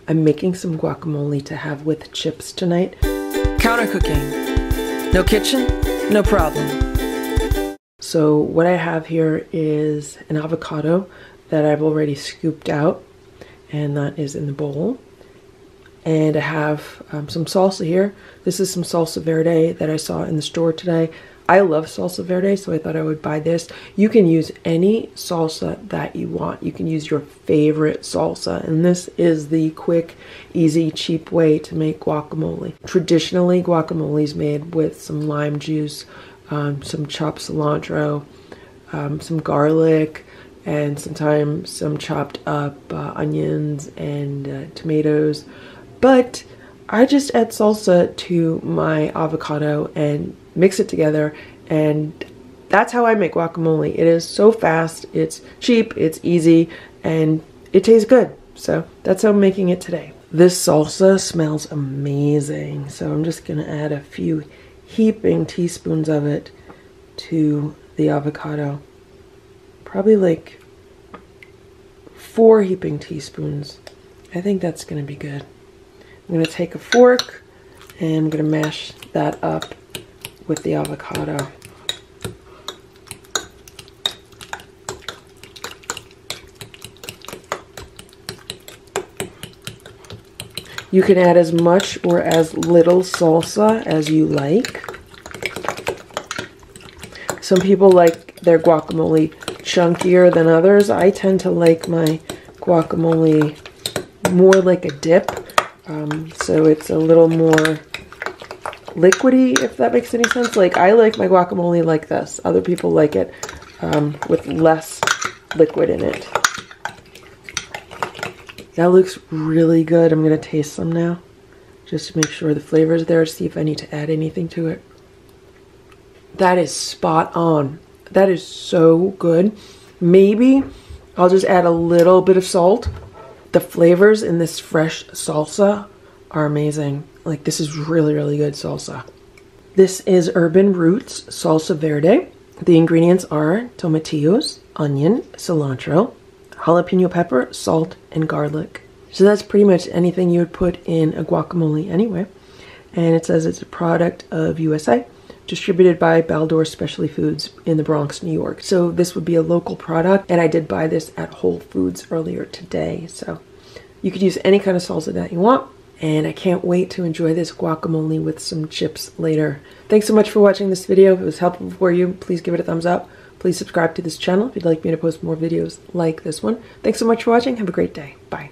I'm making some guacamole to have with chips tonight. Counter cooking. No kitchen, no problem. So what I have here is an avocado that I've already scooped out, and that is in the bowl. And I have some salsa here. This is some Salsa Verde that I saw in the store today. I love Salsa Verde, so I thought I would buy this. You can use any salsa that you want. You can use your favorite salsa, and this is the quick, easy, cheap way to make guacamole. Traditionally, guacamole is made with some lime juice, some chopped cilantro, some garlic, and sometimes some chopped up onions and tomatoes. But I just add salsa to my avocado and mix it together, and that's how I make guacamole. It is so fast, it's cheap, it's easy, and it tastes good. So that's how I'm making it today. This salsa smells amazing, so I'm just gonna add a few heaping teaspoons of it to the avocado. Probably like 4 heaping teaspoons. I think that's gonna be good. I'm gonna take a fork and I'm gonna mash that up with the avocado. You can add as much or as little salsa as you like. Some people like their guacamole chunkier than others. I tend to like my guacamole more like a dip, so it's a little more liquidy, if that makes any sense. Like, I like my guacamole like this. Other people like it with less liquid in it. That looks really good. I'm gonna taste some now, just to make sure the flavor is there, see if I need to add anything to it. That is spot on. That is so good. Maybe I'll just add a little bit of salt. The flavors in this fresh salsa are amazing. Like, this is really, really good salsa. This is Urban Roots Salsa Verde. The ingredients are tomatillos, onion, cilantro, jalapeno pepper, salt, and garlic. So that's pretty much anything you would put in a guacamole anyway. And it says it's a product of USA, distributed by Baldor Specialty Foods in the Bronx, New York. So this would be a local product, and I did buy this at Whole Foods earlier today. So you could use any kind of salsa that you want, and I can't wait to enjoy this guacamole with some chips later. Thanks so much for watching this video. If it was helpful for you, please give it a thumbs up. Please subscribe to this channel if you'd like me to post more videos like this one. Thanks so much for watching. Have a great day. Bye.